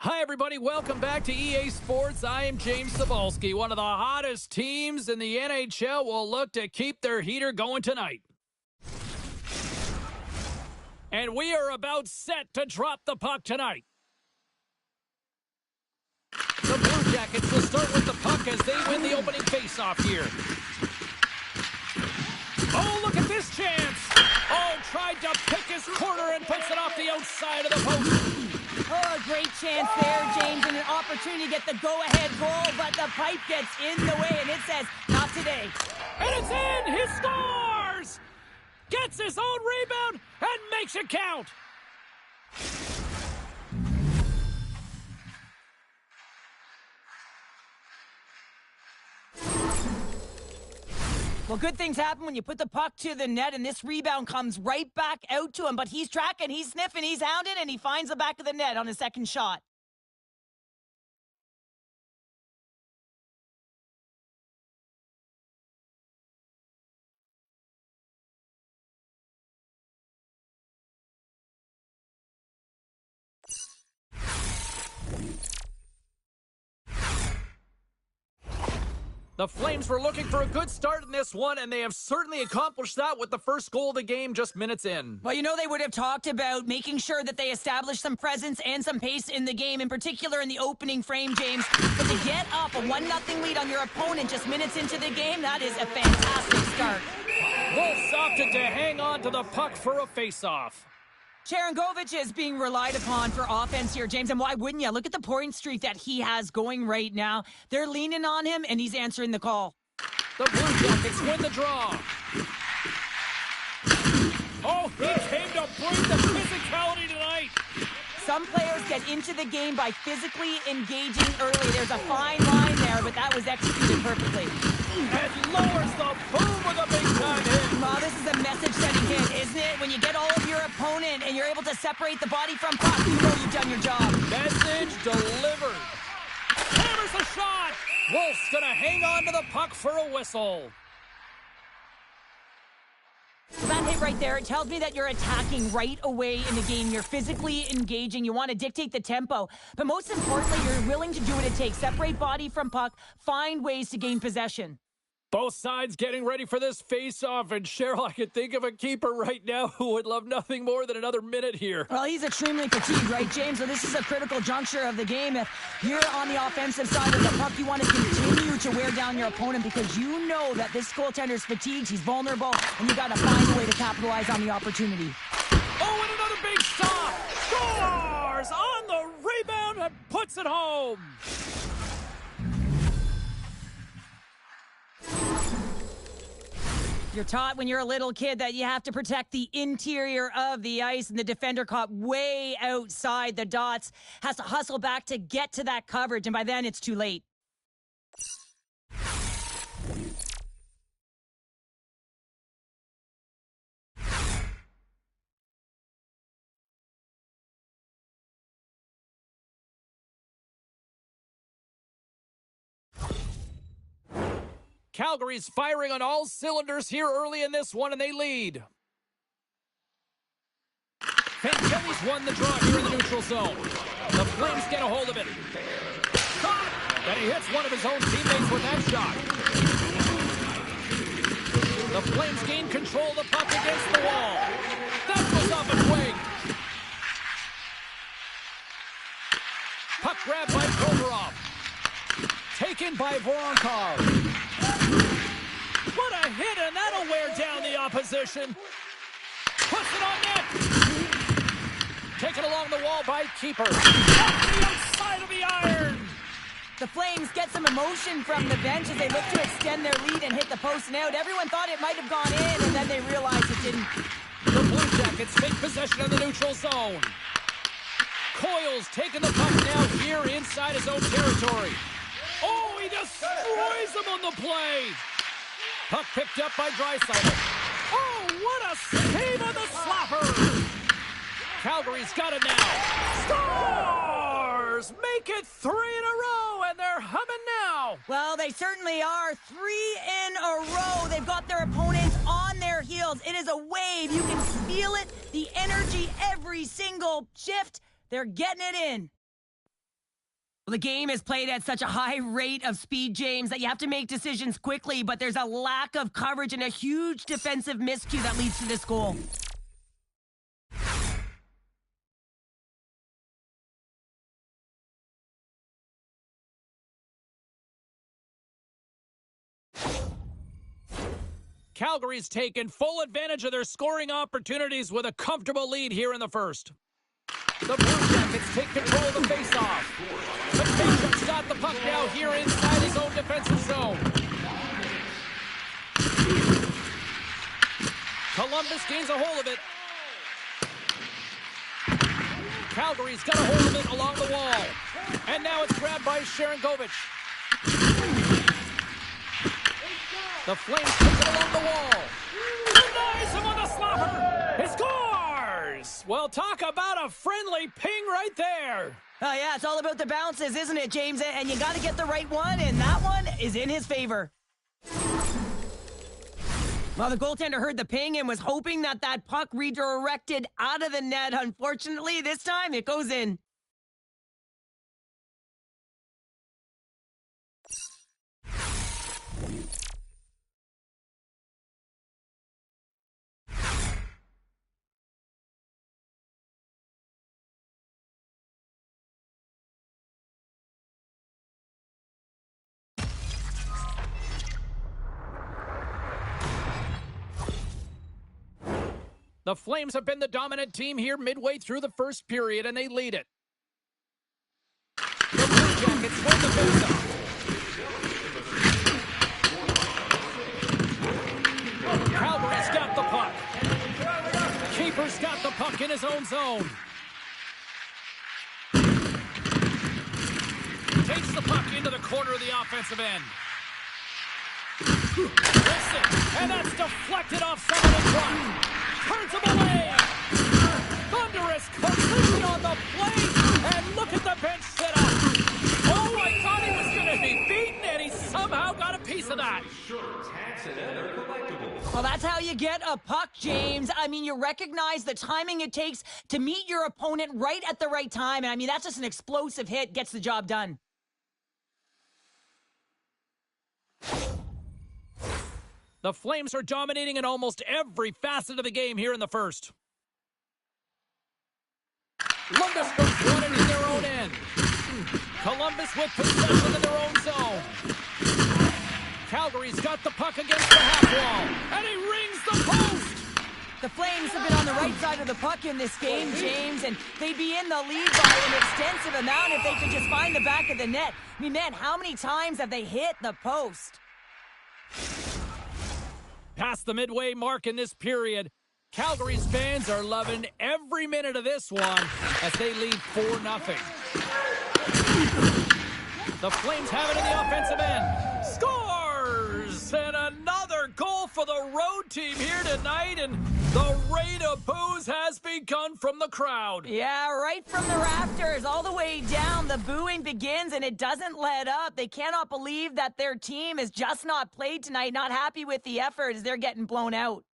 Hi, everybody. Welcome back to EA Sports. I am James Cebulski. One of the hottest teams in the NHL will look to keep their heater going tonight. And we are about set to drop the puck tonight. The Blue Jackets will start with the puck as they win the opening faceoff here. Oh, look at this chance. Oh, tried to pick his corner and puts it off the outside of the post. Oh, a great chance there, James, and an opportunity to get the go-ahead goal, but the pipe gets in the way, and it says, not today. And it's in! He scores! Gets his own rebound and makes it count! Well, good things happen when you put the puck to the net, and this rebound comes right back out to him, but he's tracking, he's sniffing, he's hounding, and he finds the back of the net on his second shot. The Flames were looking for a good start in this one, and they have certainly accomplished that with the first goal of the game just minutes in. Well, you know, they would have talked about making sure that they establish some presence and some pace in the game, in particular in the opening frame, James. But to get up a 1-0 lead on your opponent just minutes into the game, that is a fantastic start. Wolves opted to hang on to the puck for a face-off. Cherangovic is being relied upon for offense here, James, and why wouldn't you? Look at the point streak that he has going right now. They're leaning on him, and he's answering the call. The Blue Jackets win the draw. Oh, he came to bring the physicality tonight. Some players get into the game by physically engaging early. There's a fine line there, but that was executed perfectly. And lowers the boom with a big-time hit. Well, this is a message-setting hit, isn't it? When you get all of your opponent and you're able to separate the body from puck, you know you've done your job. Message delivered. Hammers the shot. Wolf's gonna hang on to the puck for a whistle. So that hit right there, it tells me that you're attacking right away in the game. You're physically engaging. You want to dictate the tempo. But most importantly, you're willing to do what it takes. Separate body from puck. Find ways to gain possession. Both sides getting ready for this face-off, and Cheryl, I can think of a keeper right now who would love nothing more than another minute here. Well, he's extremely fatigued, right, James? So this is a critical juncture of the game. If you're on the offensive side of the puck, you want to continue to wear down your opponent because you know that this goaltender's fatigued, he's vulnerable, and you got to find a way to capitalize on the opportunity. Oh, and another big stop! Scores on the rebound and puts it home! You're taught when you're a little kid that you have to protect the interior of the ice, and the defender caught way outside the dots, has to hustle back to get to that coverage, and by then it's too late. Calgary's firing on all cylinders here early in this one, and they lead. Fantilli's won the draw here in the neutral zone. The Flames get a hold of it. Then he hits one of his own teammates with that shot. The Flames gain control of the puck against the wall. That goes off and wing. Puck grabbed by Provorov. Taken by Voronkov. What a hit, and that'll wear down the opposition. Puts it on net. Taken along the wall by Keeper. Off the outside of the iron. The Flames get some emotion from the bench as they look to extend their lead and hit the post and out. Everyone thought it might have gone in, and then they realized it didn't. The Blue Jackets take possession of the neutral zone. Coyle's taking the puck now here inside his own territory. Oh, he destroys him on the play. Puck picked up by Draisaitl. Oh, what a save on the slapper! Calgary's got it now. Stars make it 3 in a row, and they're humming now. Well, they certainly are. 3 in a row. They've got their opponents on their heels. It is a wave. You can feel it. The energy every single shift. They're getting it in. Well, the game is played at such a high rate of speed, James, that you have to make decisions quickly, but there's a lack of coverage and a huge defensive miscue that leads to this goal. Calgary's taken full advantage of their scoring opportunities with a comfortable lead here in the first. The Blue Jackets take control of the faceoff. Matejchuk's got the puck now here inside his own defensive zone. Columbus gains a hold of it. Calgary's got a hold of it along the wall. And now it's grabbed by Sharangovich. The Flames take it along the wall. Denies him on the slapper. He scores! Well, talk about a friendly ping right there. Oh, yeah, it's all about the bounces, isn't it, James? And you got to get the right one, and that one is in his favor. Well, the goaltender heard the ping and was hoping that that puck redirected out of the net. Unfortunately, this time it goes in. The Flames have been the dominant team here midway through the first period, and they lead it. The Blue Jackets win the faceoff. Calgary's got the puck. Keeper's got the puck in his own zone. Takes the puck into the corner of the offensive end. Listen, and that's deflected off someone in front. Turns him away. Thunderous collision on the plate. And look at the bench setup. Oh, I thought he was going to be beaten, and he somehow got a piece of that. Well, that's how you get a puck, James. I mean, you recognize the timing it takes to meet your opponent right at the right time. And I mean, that's just an explosive hit. Gets the job done. The Flames are dominating in almost every facet of the game here in the first. Lundstrom's won it in their own end. Columbus with possession in their own zone. Calgary's got the puck against the half wall, and he rings the post! The Flames have been on the right side of the puck in this game, James, and they'd be in the lead by an extensive amount if they could just find the back of the net. I mean, man, how many times have they hit the post? Past the midway mark in this period, Calgary's fans are loving every minute of this one as they lead 4-0. The Flames have it in the offensive end. Scores! And another goal for the road team here tonight, and the rain of boos has begun from the crowd. Yeah, right from the rafters all the way down. The booing begins, and it doesn't let up. They cannot believe that their team has just not played tonight, not happy with the effort as they're getting blown out.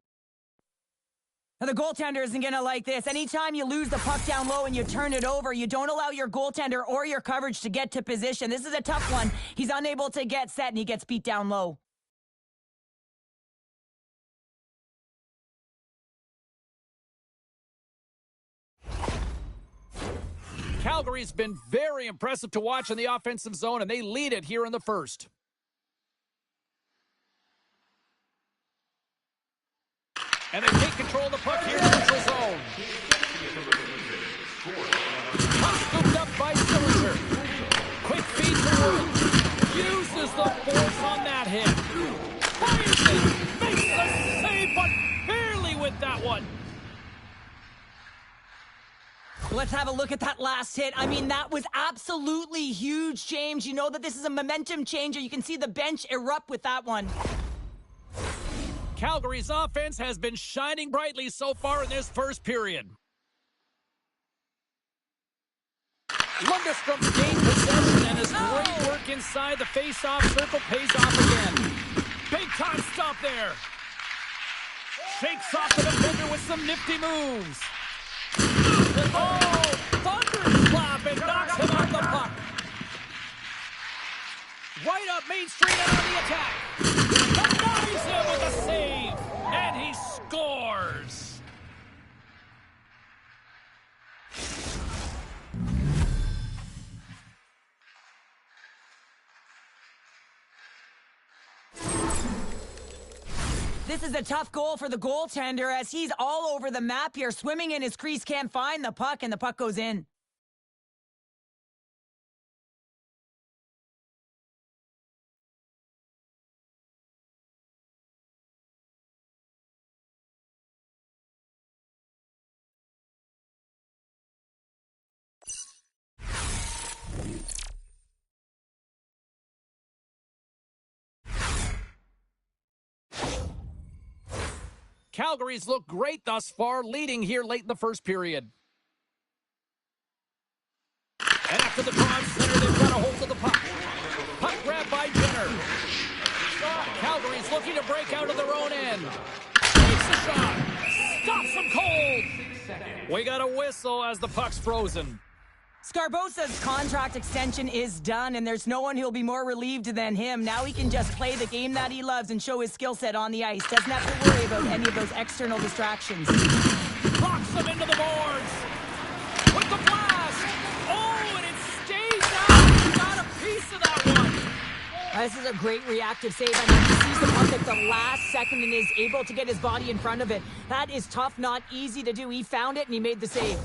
Now, the goaltender isn't going to like this. Anytime you lose the puck down low and you turn it over, you don't allow your goaltender or your coverage to get to position. This is a tough one. He's unable to get set, and he gets beat down low. Calgary's been very impressive to watch in the offensive zone, and they lead it here in the first. And they take control of the puck here in the neutral zone. Puck scooped up by Sillinger. Quick feed to Wood. Uses the force on that hit. Fires it. Makes the save, but barely with that one. Let's have a look at that last hit. I mean, that was absolutely huge, James. You know that this is a momentum changer. You can see the bench erupt with that one. Calgary's offense has been shining brightly so far in this first period. Lundstrom's gained possession, and his great work inside the face-off circle pays off again. Big time stop there. Shakes off the defender with some nifty moves. Oh, thunder slap and knocks him off the puck. right up Main Street and on the attack. Denies him with a save, and he scores. This is a tough goal for the goaltender as he's all over the map here, swimming in his crease, can't find the puck, and the puck goes in. Calgary's looked great thus far, leading here late in the first period. And after the draw in center, they've got a hold of the puck. Puck grabbed by Jenner. Calgary's looking to break out of their own end. Takes a shot. Stops him cold. We got a whistle as the puck's frozen. Scarbosa's contract extension is done, and there's no one who'll be more relieved than him. Now he can just play the game that he loves and show his skill set on the ice. Doesn't have to worry about any of those external distractions. Locks him into the boards. With the blast. Oh, and it stays out. He got a piece of that one. This is a great reactive save. I mean, he sees the puck at the last second and is able to get his body in front of it. That is tough, not easy to do. He found it, and he made the save.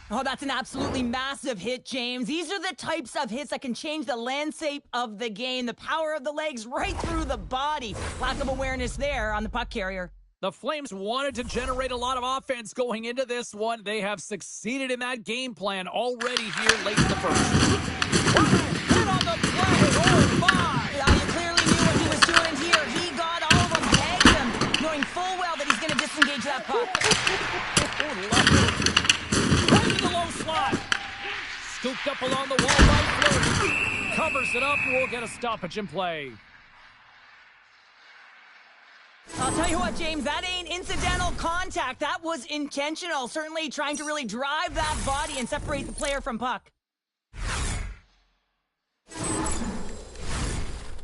Oh, that's an absolutely massive hit, James. These are the types of hits that can change the landscape of the game. The power of the legs right through the body. Lack of awareness there on the puck carrier. The Flames wanted to generate a lot of offense going into this one. They have succeeded in that game plan already here late in the first. Hit on the play. Oh, my. You clearly knew what he was doing here. He got all of them, tagged them, knowing full well that he's going to disengage that puck. Slot. Scooped up along the wall by Fleury. Covers it up and we'll get a stoppage in play. I'll tell you what, James, that ain't incidental contact. That was intentional. Certainly trying to really drive that body and separate the player from puck.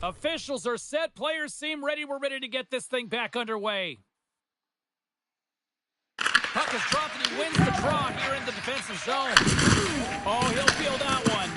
Officials are set. Players seem ready. We're ready to get this thing back underway. Puck is dropped and he wins the draw here in the defensive zone. Oh, he'll feel that one.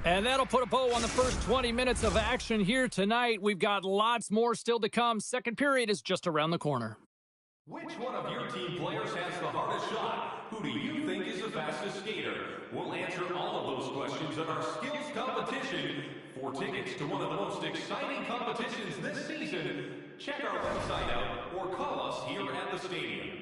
And that'll put a bow on the first 20 minutes of action here tonight. We've got lots more still to come. Second period is just around the corner. Which one of your team players has the hardest shot? Who do you think is the fastest skater? We'll answer all of those questions in our skills competition. For tickets to one of the most exciting competitions this season, check our website out or call us here at the stadium.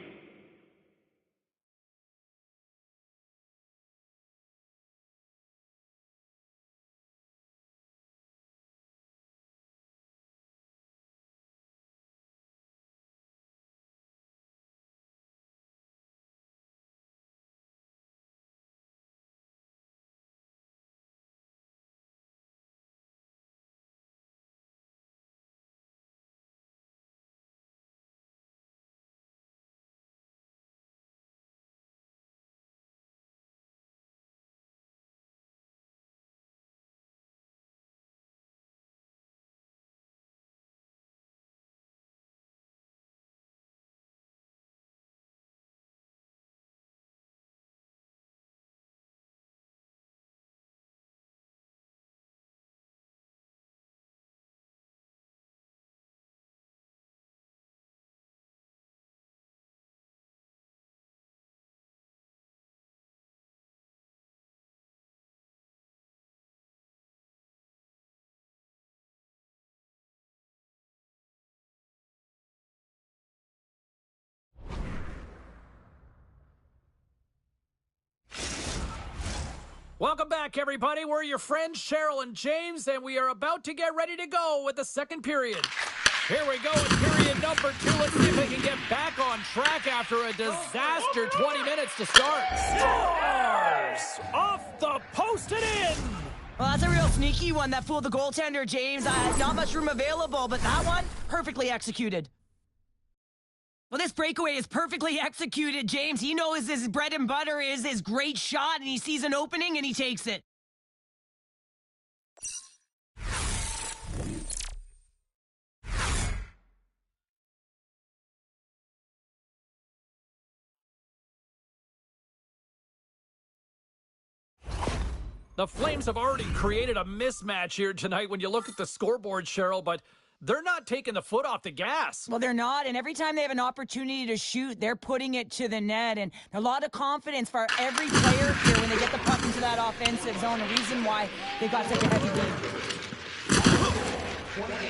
Welcome back, everybody. We're your friends, Cheryl and James, and we are about to get ready to go with the second period. Here we go in period number 2. Let's see if they can get back on track after a disaster 20 minutes to start. Stars! Off the post and in! Well, that's a real sneaky one that fooled the goaltender, James. Not much room available, but that one, perfectly executed. Well, this breakaway is perfectly executed, James. He knows his bread and butter is his great shot, and he sees an opening, and he takes it. The Flames have already created a mismatch here tonight when you look at the scoreboard, Cheryl, but they're not taking the foot off the gas. Well, they're not, and every time they have an opportunity to shoot, they're putting it to the net, and a lot of confidence for every player here when they get the puck into that offensive zone, a reason why they got such a heavy lead.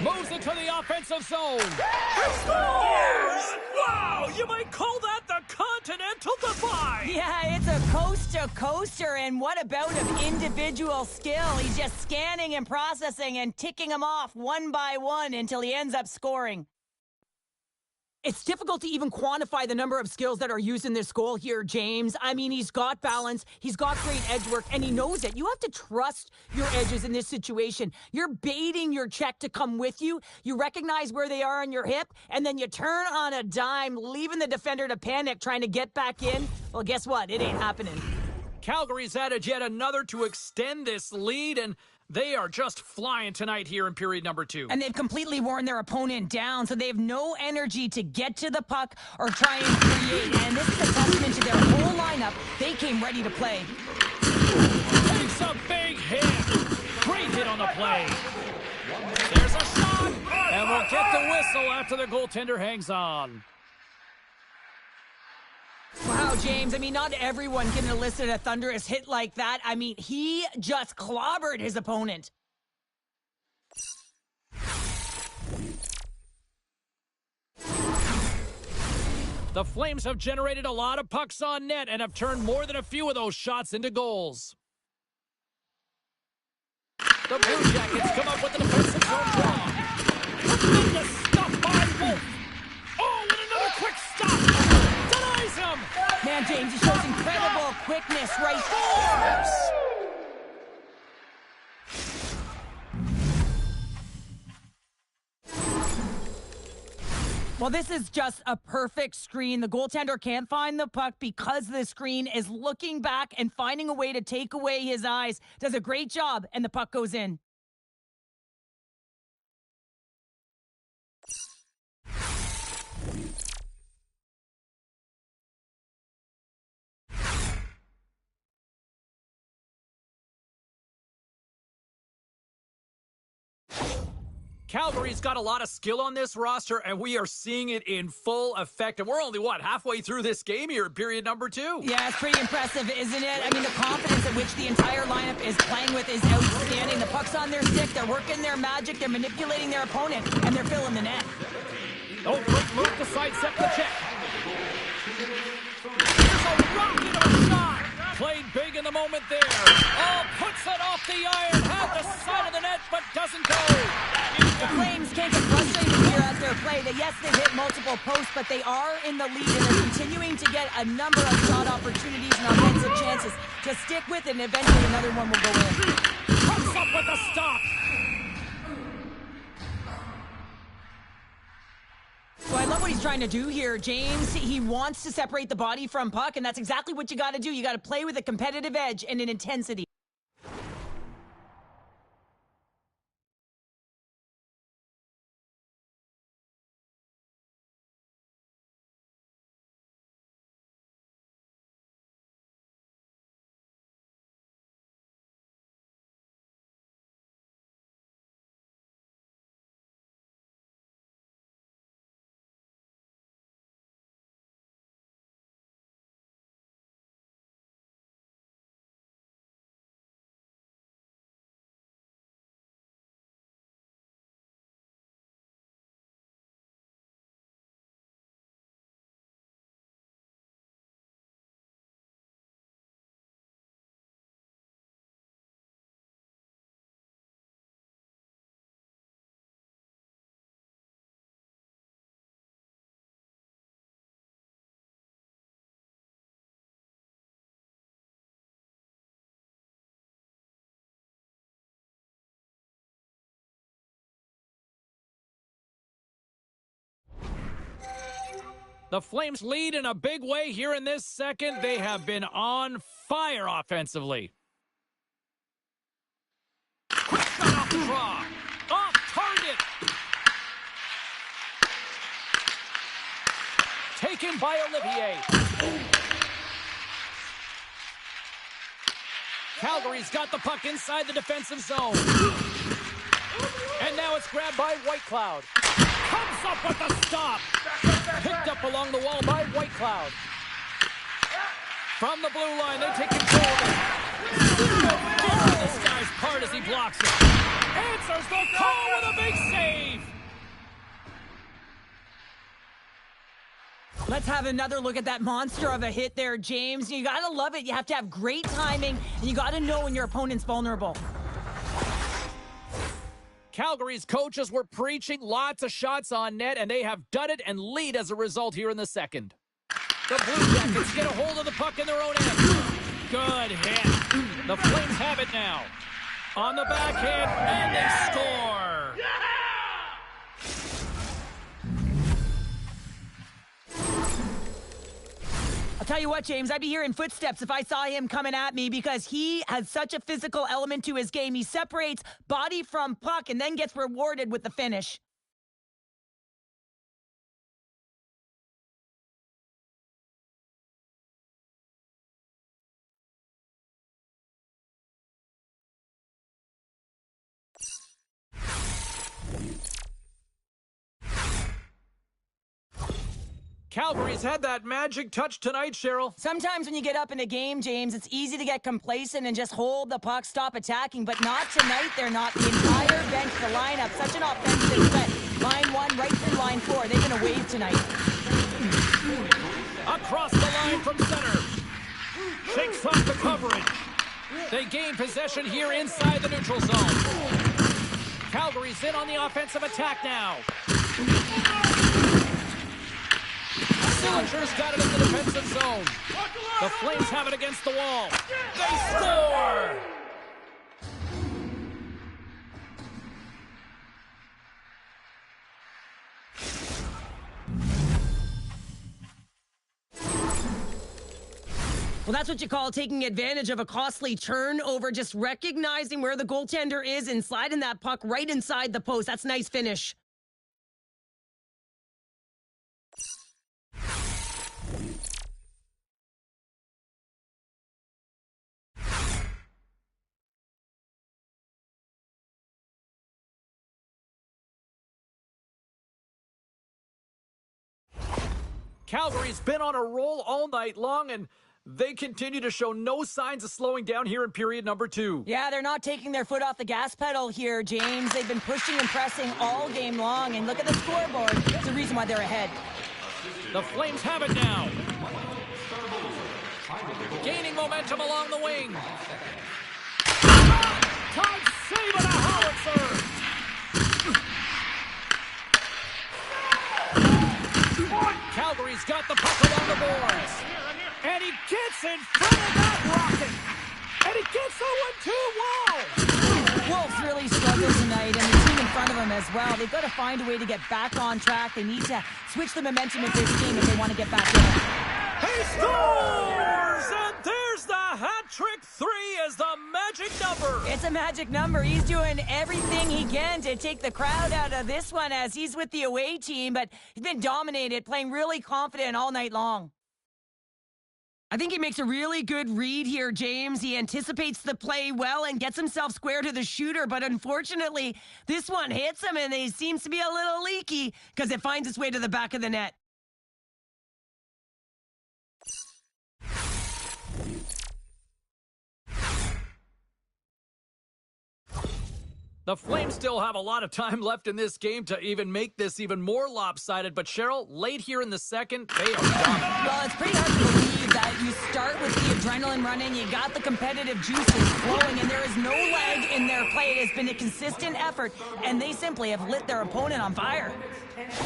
Moves it to the offensive zone. Scores! Wow, you might call that the Continental Divide. Yeah, it's a coaster, and what about of individual skill? He's just scanning and processing and ticking them off one by one until he ends up scoring. It's difficult to even quantify the number of skills that are used in this goal here, James. I mean, he's got balance, he's got great edge work, and he knows it. You have to trust your edges in this situation. You're baiting your check to come with you. You recognize where they are on your hip, and then you turn on a dime, leaving the defender to panic, trying to get back in. Well, guess what? It ain't happening. Calgary's added yet another to extend this lead, and they are just flying tonight here in period number 2. And they've completely worn their opponent down, so they have no energy to get to the puck or try and create. And this is a testament to their whole lineup. They came ready to play. Takes a big hit. Great hit on the play. There's a shot, and we'll get the whistle after the goaltender hangs on. Wow, James, I mean, not everyone can elicit a thunderous hit like that. I mean, he just clobbered his opponent. The Flames have generated a lot of pucks on net and have turned more than a few of those shots into goals. The Blue Jackets come up with an offensive zone draw. Tremendous stuff by Wolf. Oh, and another quick stop. Denies him. Man, James, he shows incredible quickness right there. Well, this is just a perfect screen. The goaltender can't find the puck because the screen is looking back and finding a way to take away his eyes. Does a great job, and the puck goes in. Calgary's got a lot of skill on this roster, and we are seeing it in full effect. And we're only, halfway through this game here in period number 2? Yeah, it's pretty impressive, isn't it? I mean, the confidence at which the entire lineup is playing with is outstanding. The puck's on their stick, they're working their magic, they're manipulating their opponent, and they're filling the net. Oh, great move to sidestep the check. Here's a rocket of a shot. Played big in the moment there. Oh, puts it off the iron. Had the side of the net, but doesn't go. The Flames can't get frustrated here at their play. Yes, they've hit multiple posts, but they are in the lead, and they're continuing to get a number of shot opportunities and offensive chances. Just stick with it, and eventually another one will go in. Comes up with a stop. So I love what he's trying to do here, James. He wants to separate the body from puck, and that's exactly what you got to do. You got to play with a competitive edge and an intensity. The Flames lead in a big way here in this second. They have been on fire offensively. Quick shot off the draw. Off target. Taken by Olivier. Calgary's got the puck inside the defensive zone. And now it's grabbed by Whitecloud. Comes up with a stop. Picked up along the wall by Whitecloud. From the blue line, they take control of it. This guy's part as he blocks it. Answers the call with a big save. Let's have another look at that monster of a hit there, James. You gotta love it. You have to have great timing, and you gotta know when your opponent's vulnerable. Calgary's coaches were preaching lots of shots on net, and they have done it and lead as a result here in the second. The Blue Jackets get a hold of the puck in their own end. Good hit. The Flames have it now. On the backhand, and they score. I'll tell you what, James, I'd be hearing footsteps if I saw him coming at me because he has such a physical element to his game. He separates body from puck and then gets rewarded with the finish. Calgary's had that magic touch tonight, Cheryl. Sometimes when you get up in a game, James, it's easy to get complacent and just hold the puck, stop attacking, but not tonight. They're not. The entire bench, the lineup, such an offensive threat. Line 1 right through line 4. They've been a wave tonight. Across the line from center. Shakes off the coverage. They gain possession here inside the neutral zone. Calgary's in on the offensive attack now. Sillinger's got it in the defensive zone. The Flames have it against the wall. They score! Well, that's what you call taking advantage of a costly turnover, just recognizing where the goaltender is and sliding that puck right inside the post. That's a nice finish. Calgary's been on a roll all night long, and they continue to show no signs of slowing down here in period number 2. Yeah, they're not taking their foot off the gas pedal here, James. They've been pushing and pressing all game long, and look at the scoreboard. It's the reason why they're ahead. The Flames have it now. Gaining momentum along the wing. Todd save on a howitzer. Calgary's got the puck along the boards. And he gets in front of that rocket. And he gets the 1-2 wall. Wolves really struggle tonight, and the team in front of them as well. They've got to find a way to get back on track. They need to switch the momentum of this game if they want to get back in it. He scores! And there's the hat trick 3 as the magic number. It's a magic number. He's doing everything he can to take the crowd out of this one as he's with the away team, but he's been dominated, playing really confident all night long. I think he makes a really good read here, James. He anticipates the play well and gets himself square to the shooter, but unfortunately, this one hits him and he seems to be a little leaky because it finds its way to the back of the net. The Flames still have a lot of time left in this game to even make this even more lopsided, but Cheryl, late here in the second, they are done. Well, it's pretty hard to believe that you start with the adrenaline running, you got the competitive juices flowing, and there is no lag in their play. It has been a consistent effort, and they simply have lit their opponent on fire.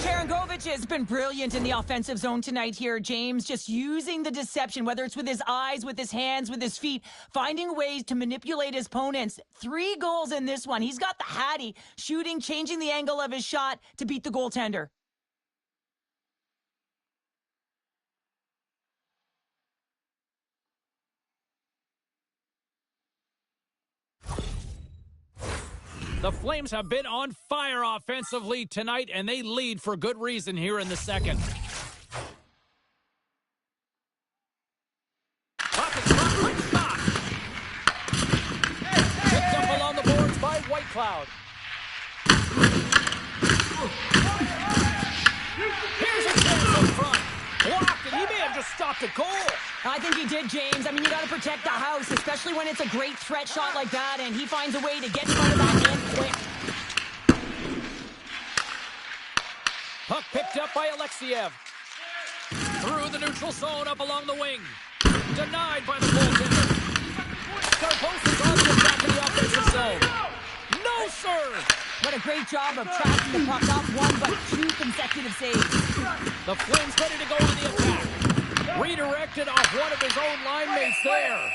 Sharangovich has been brilliant in the offensive zone tonight here, James, just using the deception, whether it's with his eyes, with his hands, with his feet, finding ways to manipulate his opponents. 3 goals in this one. He's got the Hattie, shooting, changing the angle of his shot to beat the goaltender. The Flames have been on fire offensively tonight, and they lead for good reason here in the second. Quick shot. Picked up along the boards by Whitecloud. Here's a chance up front. Blocked, and he may have just stopped a goal. I think he did, James. I mean, you got to protect the house, especially when it's a great threat shot like that, and he finds a way to get in front of that man quick. Puck picked up by Alexiev. Through the neutral zone, up along the wing. Denied by the goaltender. Scarposis on the back of the offensive zone. No, sir! What a great job of tracking the puck, not 1 but 2 consecutive saves. The Flames ready to go on the attack. Redirected off one of his own line mates there.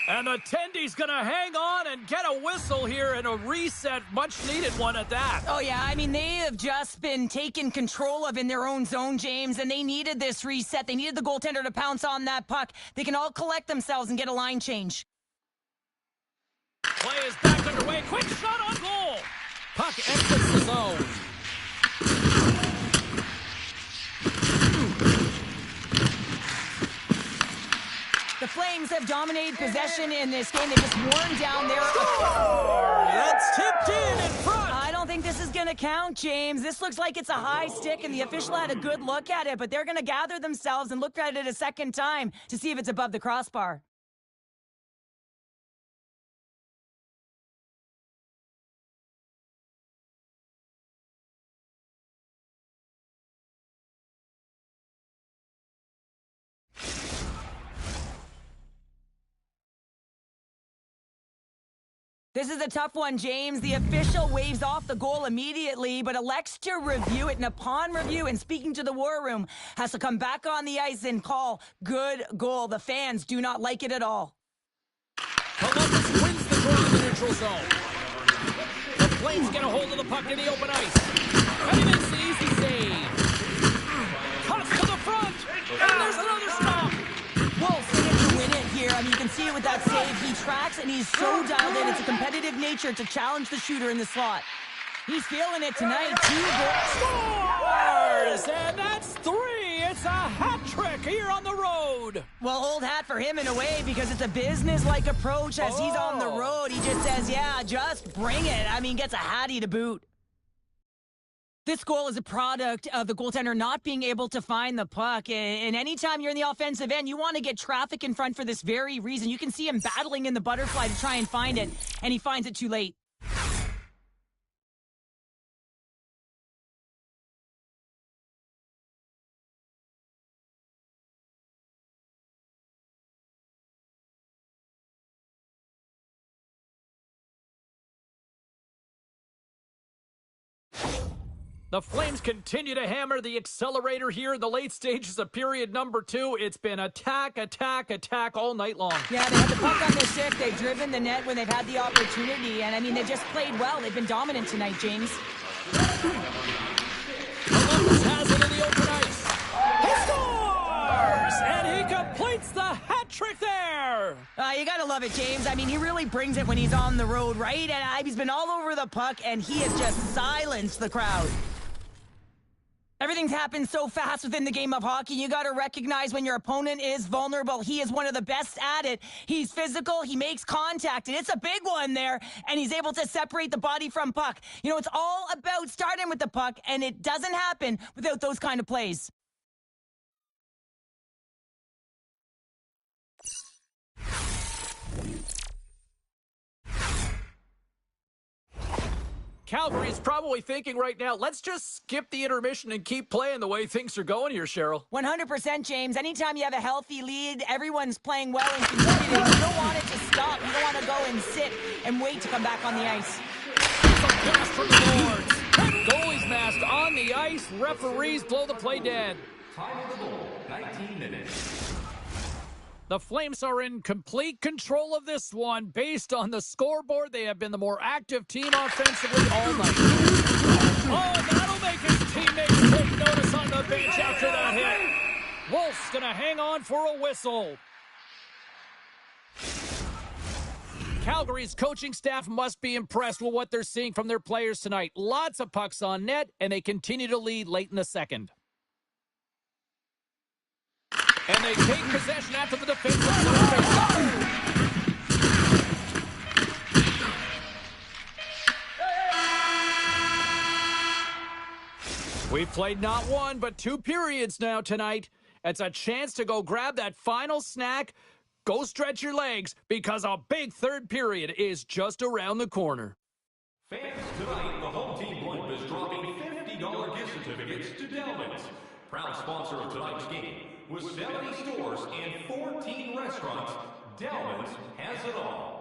And the Tendy's going to hang on and get a whistle here and a reset, much needed one at that. Oh, yeah, I mean, they have just been taken control of in their own zone, James, and they needed this reset. They needed the goaltender to pounce on that puck. They can all collect themselves and get a line change. Play is back underway. Quick shot on goal. Puck exits the zone. The Flames have dominated possession in this game. They've just worn down their... That's tipped in front. I don't think this is going to count, James. This looks like it's a high stick, and the official had a good look at it, but they're going to gather themselves and look at it a second time to see if it's above the crossbar. This is a tough one, James. The official waves off the goal immediately, but elects to review it. And upon review and speaking to the war room, has to come back on the ice and call good goal. The fans do not like it at all. Columbus wins the draw in the neutral zone. The Flames get a hold of the puck in the open ice. And he makes the easy save. Cuts to the front. And there's another stop. Wolves in it to win it here. I mean, you can see it with that save. He tracks, and he's so dialed in. It's a competitive nature to challenge the shooter in the slot. He's feeling it tonight. 2 goals. Scores! And that's 3. It's a hat trick here on the road. Well, old hat for him in a way, because it's a business-like approach as he's on the road. He just says, yeah, just bring it. I mean, gets a hattie to boot. This goal is a product of the goaltender not being able to find the puck. And anytime you're in the offensive end, you want to get traffic in front for this very reason. You can see him battling in the butterfly to try and find it, and he finds it too late. The Flames continue to hammer the accelerator here in the late stages of period number 2. It's been attack, attack, attack all night long. Yeah, they had the puck on their stick. They've driven the net when they've had the opportunity. And, I mean, they've just played well. They've been dominant tonight, James. Columbus has it in the open ice. He scores! And he completes the hat trick there. You gotta love it, James. I mean, he really brings it when he's on the road, right? And he's been all over the puck, and he has just silenced the crowd. Everything's happened so fast within the game of hockey. You got to recognize when your opponent is vulnerable. He is one of the best at it. He's physical. He makes contact, and it's a big one there, and he's able to separate the body from puck. You know, it's all about starting with the puck, and it doesn't happen without those kind of plays. Calgary's probably thinking right now, let's just skip the intermission and keep playing the way things are going here, Cheryl. 100%, James. Anytime you have a healthy lead, everyone's playing well and contributing. You don't want it to stop. You don't want to go and sit and wait to come back on the ice. Some pass from the boards. Goalie's mask on the ice. Referees blow the play dead. Time of the goal, 19 minutes. The Flames are in complete control of this one. Based on the scoreboard, they have been the more active team offensively all night. Oh, that'll make his teammates take notice on the bench after that hit. Wolf's going to hang on for a whistle. Calgary's coaching staff must be impressed with what they're seeing from their players tonight. Lots of pucks on net, and they continue to lead late in the second. And they take possession after the defensive zone faceoff. We've played not one, but 2 periods now tonight. It's a chance to go grab that final snack, go stretch your legs, because a big third period is just around the corner. Fans, tonight the home team blimp is dropping $50 gift certificates to Delvin's. Proud sponsor of tonight's game. With 70 stores and 14 restaurants, Delvin's has it all.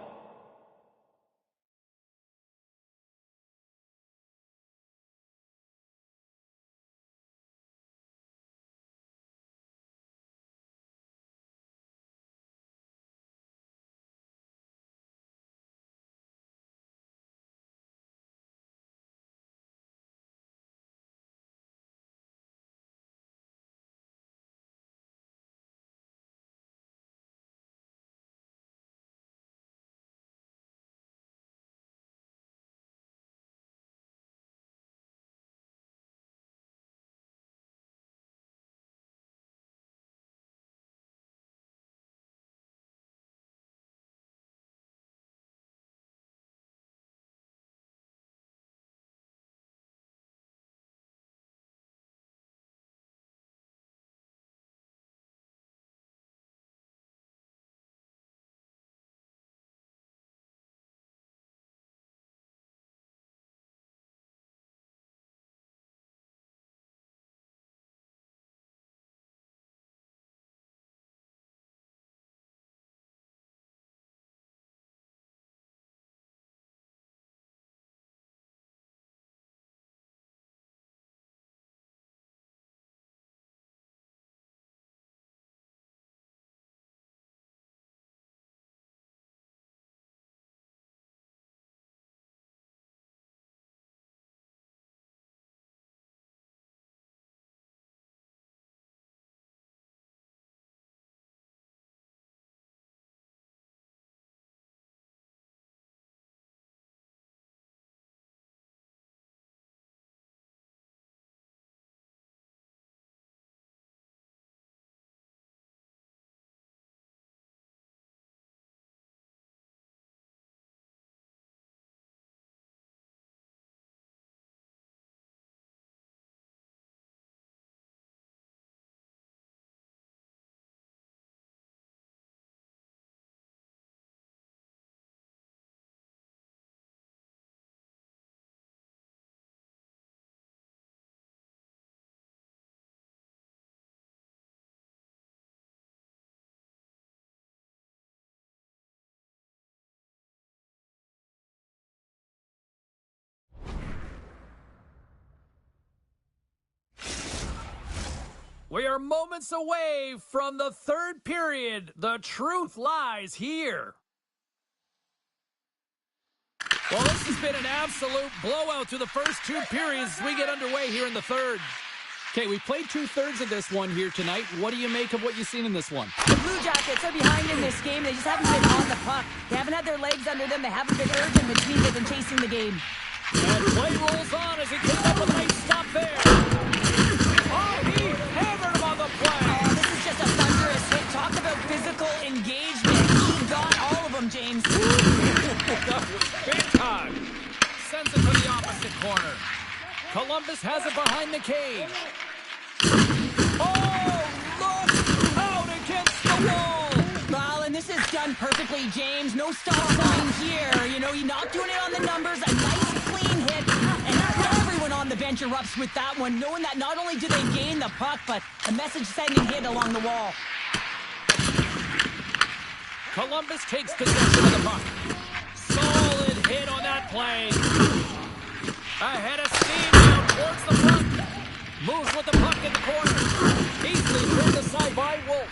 We are moments away from the third period. The truth lies here. Well, this has been an absolute blowout through the first two periods as we get underway here in the third. Okay, we played two-thirds of this one here tonight. What do you make of what you've seen in this one? The Blue Jackets are behind in this game. They just haven't been on the puck. They haven't had their legs under them. They haven't been urgent, which means they've been chasing the game. And play rolls on as he came up with a nice stop there. Oh, he hammered him on the play. Oh, this is just a thunderous hit. Talk about physical engagement. He got all of them, James. That was big time. Sends it to the opposite corner. Columbus has it behind the cage. Oh, look out against the wall. Well, and this is done perfectly, James. No stop sign here. You know, you're not doing it on the numbers. A nice, clean hit. And everyone on the bench erupts with that one, knowing that not only do they gain the puck, but a message-sending hit along the wall. Columbus takes possession of the puck. Solid hit on that play. Ahead of steam now towards the puck. Moves with the puck in the corner. Easily turned aside by Wolf.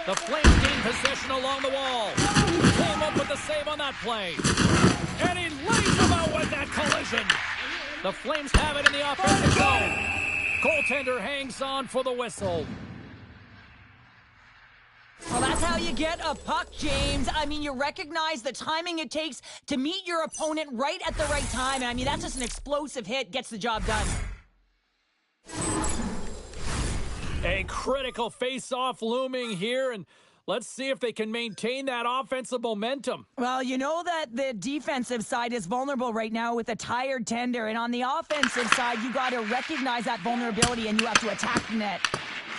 The Flames gain possession along the wall. Came up with the save on that play. And he lays him out with that collision. The Flames have it in the offensive zone. Goaltender hangs on for the whistle. Well, that's how you get a puck, James. I mean, you recognize the timing it takes to meet your opponent right at the right time. I mean, that's just an explosive hit. Gets the job done. A critical face-off looming here, and let's see if they can maintain that offensive momentum. Well, you know that the defensive side is vulnerable right now with a tired tender, and on the offensive side, you got to recognize that vulnerability, and you have to attack the net.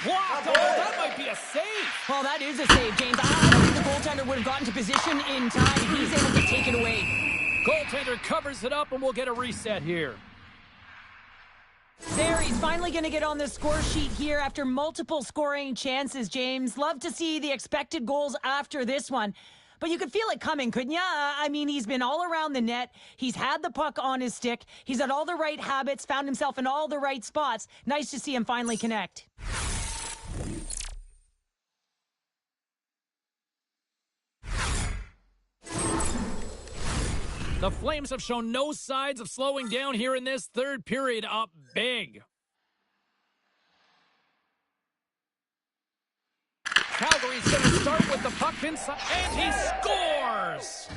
Blocked. Oh, that might be a save. Well, that is a save, James. I don't think the goaltender would have gotten to position in time, and he's able to take it away. Goaltender covers it up, and we'll get a reset here. There, he's finally going to get on the score sheet here after multiple scoring chances, James. Love to see the expected goals after this one. But you could feel it coming, couldn't you? I mean, he's been all around the net. He's had the puck on his stick. He's had all the right habits, found himself in all the right spots. Nice to see him finally connect. The Flames have shown no signs of slowing down here in this third period, up big. Calgary's going to start with the puck inside, and he scores!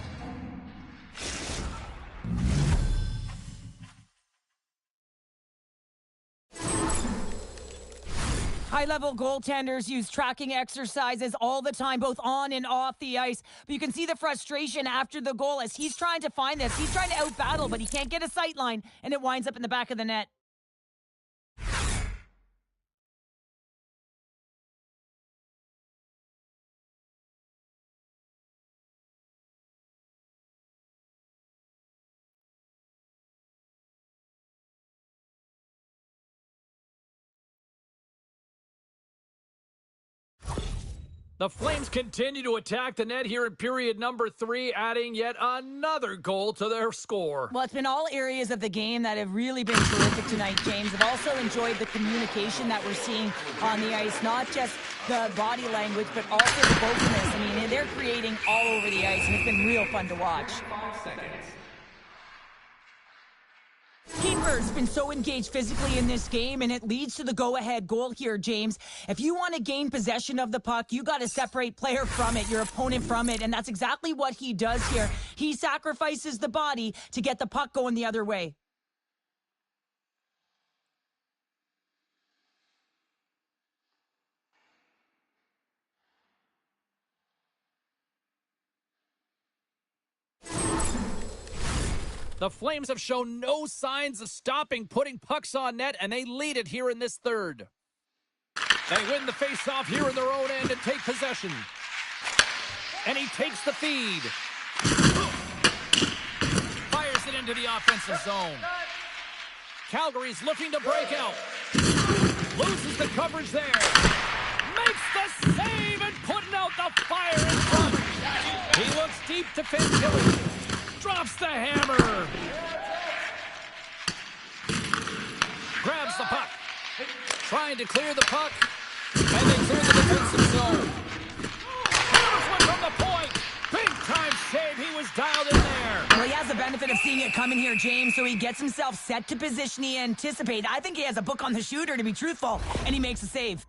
High-level goaltenders use tracking exercises all the time, both on and off the ice. But you can see the frustration after the goal as he's trying to find this. He's trying to out-battle, but he can't get a sight line, and it winds up in the back of the net. The Flames continue to attack the net here in period number 3, adding yet another goal to their score. Well, it's been all areas of the game that have really been terrific tonight, James. I've also enjoyed the communication that we're seeing on the ice, not just the body language, but also the vocalness. I mean, they're creating all over the ice, and it's been real fun to watch. 5 seconds. Keeper's been so engaged physically in this game, and it leads to the go-ahead goal here, James. If you want to gain possession of the puck, you got to separate player from it, your opponent from it, and that's exactly what he does here. He sacrifices the body to get the puck going the other way. The Flames have shown no signs of stopping putting pucks on net, and they lead it here in this third. They win the face-off here in their own end and take possession. And he takes the feed. Fires it into the offensive zone. Calgary's looking to break out. Loses the coverage there. Makes the save and putting out the fire in front. He looks deep to Fantilli. Drops the hammer. Grabs the puck. Trying to clear the puck. And they clear the defensive zone. Here's one from the point. Big time save. He was dialed in there. Well, he has the benefit of seeing it coming here, James, so he gets himself set to position he anticipated. I think he has a book on the shooter, to be truthful, and he makes a save.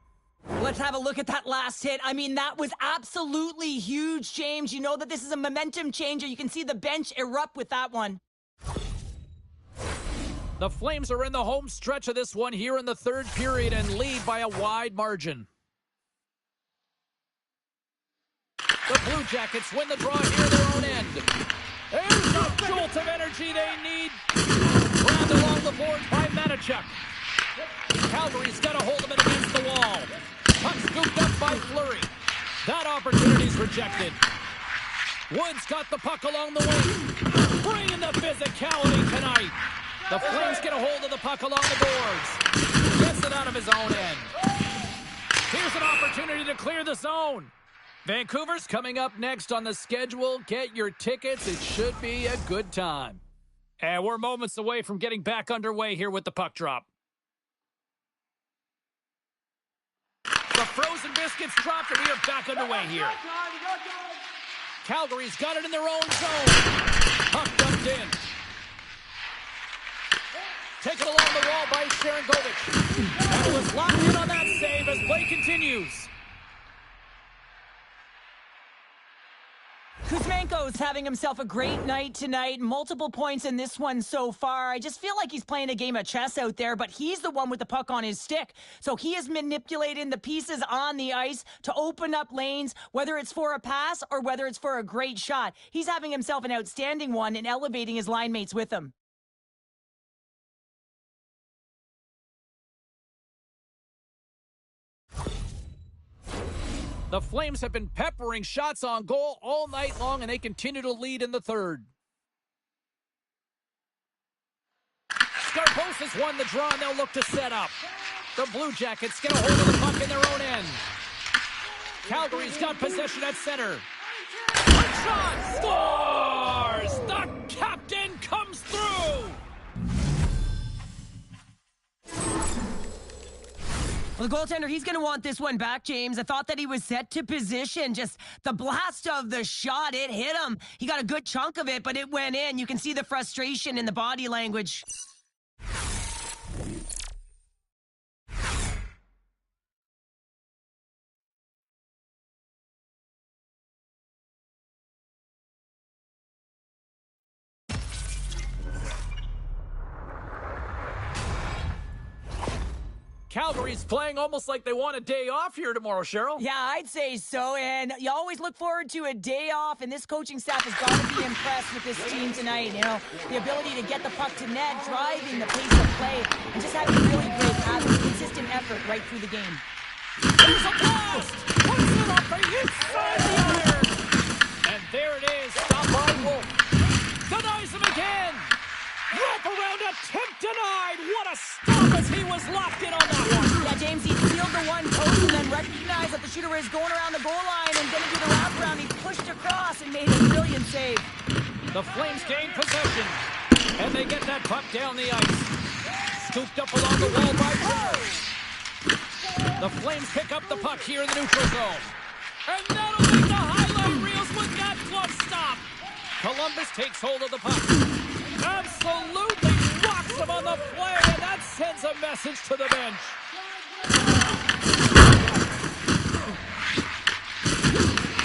Let's have a look at that last hit. I mean, that was absolutely huge, James. You know that this is a momentum changer. You can see the bench erupt with that one. The Flames are in the home stretch of this one here in the third period and lead by a wide margin. The Blue Jackets win the draw here their own end. There's a jolt of energy they need. Grabbed along the boards by Manichuk. Calgary's got a hold of it against the wall. Puck scooped up by Fleury. That opportunity's rejected. Woods got the puck along the wing. Bringing the physicality tonight. The Flames get a hold of the puck along the boards. Gets it out of his own end. Here's an opportunity to clear the zone. Vancouver's coming up next on the schedule. Get your tickets. It should be a good time. And we're moments away from getting back underway here with the puck drop. The frozen biscuits dropped, and we are back underway here. Calgary's got it in their own zone. Puck dumped in. Taken along the wall by Sharangovich. And it was locked in on that save as play continues. Kuzmenko's having himself a great night tonight. Multiple points in this one so far. I just feel like he's playing a game of chess out there, but he's the one with the puck on his stick. So he is manipulating the pieces on the ice to open up lanes, whether it's for a pass or whether it's for a great shot. He's having himself an outstanding one and elevating his line mates with him. The Flames have been peppering shots on goal all night long, and they continue to lead in the third. Skarbosa's won the draw, and they'll look to set up. The Blue Jackets get a hold of the puck in their own end. Calgary's got possession at center. Quick shot! Scores! The captain comes through! Well, the goaltender, he's going to want this one back, James. I thought that he was set to position. Just the blast of the shot, it hit him. He got a good chunk of it, but it went in. You can see the frustration in the body language. Calgary's playing almost like they want a day off here tomorrow, Cheryl. Yeah, I'd say so, and you always look forward to a day off, and this coaching staff has got to be impressed with this team tonight. You know, the ability to get the puck to net, driving the pace of play, and just having really great habits, consistent effort right through the game. There's a blast! Puts it up the inside the iron! And there it is, stopped by Wolf. Denies him again! Wrap around attempt denied! What a stop as he was locked in on that one! Yeah, James, he sealed the one post and then recognized that the shooter was going around the goal line and didn't do the wraparound. He pushed across and made a brilliant save. The Flames gain possession, and they get that puck down the ice. Scooped up along the wall by Burr. The Flames pick up the puck here in the neutral zone. And that'll make the highlight reels with that glove stop. Columbus takes hold of the puck. Absolutely rocks him on the play, and that sends a message to the bench.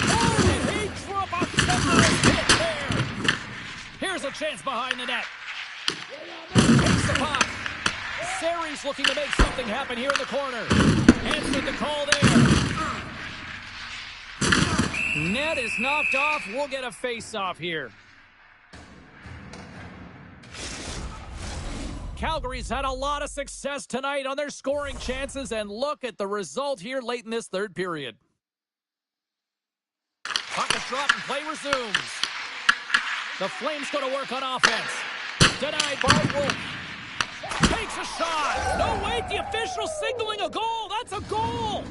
Oh, did he drop a thunderous hit there? Here's a chance behind the net. Takes the puck. Sari's looking to make something happen here in the corner. Answered the call there. Net is knocked off. We'll get a face-off here. Calgary's had a lot of success tonight on their scoring chances, and look at the result here late in this third period. Puck is dropped and play resumes. The Flames go to work on offense. Denied by Wolf. Takes a shot. No, wait, the official signaling a goal. That's a goal.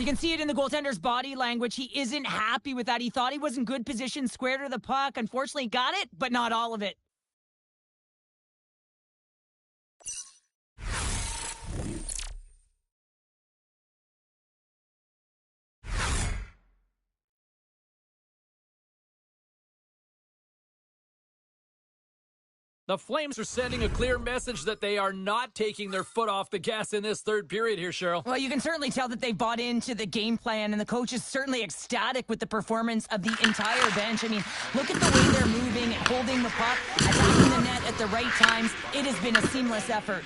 You can see it in the goaltender's body language. He isn't happy with that. He thought he was in good position, square to the puck. Unfortunately, got it, but not all of it. The Flames are sending a clear message that they are not taking their foot off the gas in this third period here, Cheryl. Well, you can certainly tell that they bought into the game plan, and the coach is certainly ecstatic with the performance of the entire bench. I mean, look at the way they're moving, holding the puck, attacking the net at the right times. It has been a seamless effort.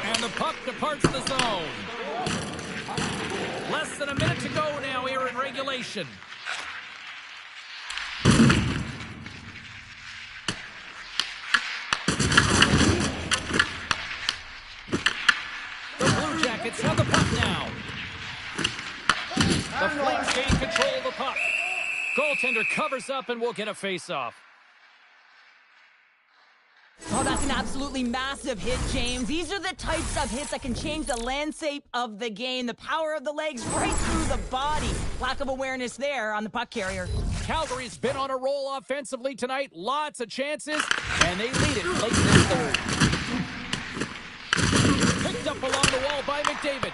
And the puck departs the zone. Less than a minute to go now here in regulation. Jackets have the puck now. The Flames gain control of the puck. Goaltender covers up and will get a face-off. Oh, that's an absolutely massive hit, James. These are the types of hits that can change the landscape of the game. The power of the legs right through the body. Lack of awareness there on the puck carrier. Calgary's been on a roll offensively tonight. Lots of chances, and they lead it late in the third. Picked up along the wall by McDavid.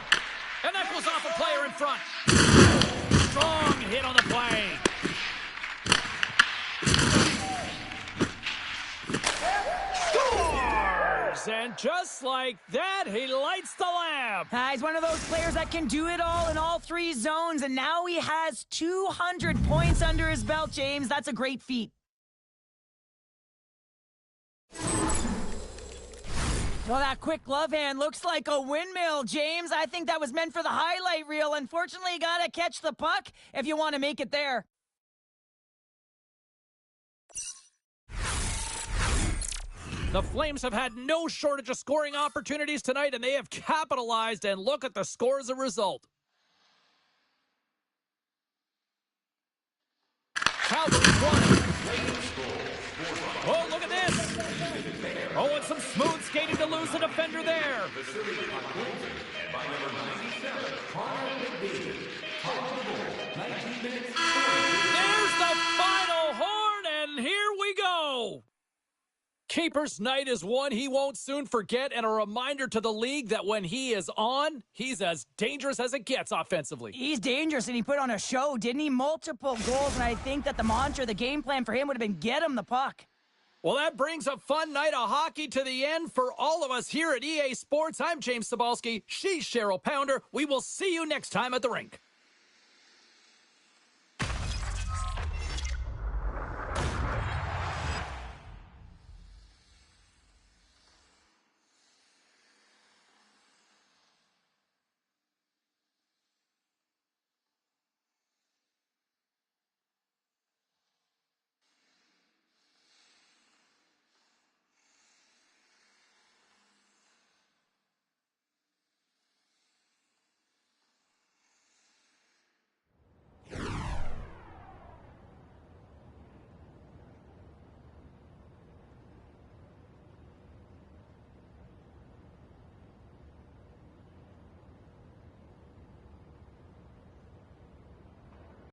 And that goes off a player in front. Strong hit on the play. Scores! And just like that, he lights the lamp. He's one of those players that can do it all in all three zones, and now he has 200 points under his belt, James. That's a great feat. Well, that quick glove hand looks like a windmill, James. I think that was meant for the highlight reel. Unfortunately, you gotta catch the puck if you want to make it there. The Flames have had no shortage of scoring opportunities tonight, and they have capitalized, and look at the score as a result. Calgary's won. Oh, look at this. Oh, and some smooth skating to lose the defender there. There's the final horn, and here we go. Keeper's night is one he won't soon forget, and a reminder to the league that when he is on, he's as dangerous as it gets offensively. He's dangerous, and he put on a show, didn't he? Multiple goals, and I think that the mantra, the game plan for him would have been get him the puck. Well, that brings a fun night of hockey to the end for all of us here at EA Sports. I'm James Cebulski. She's Cheryl Pounder. We will see you next time at the rink.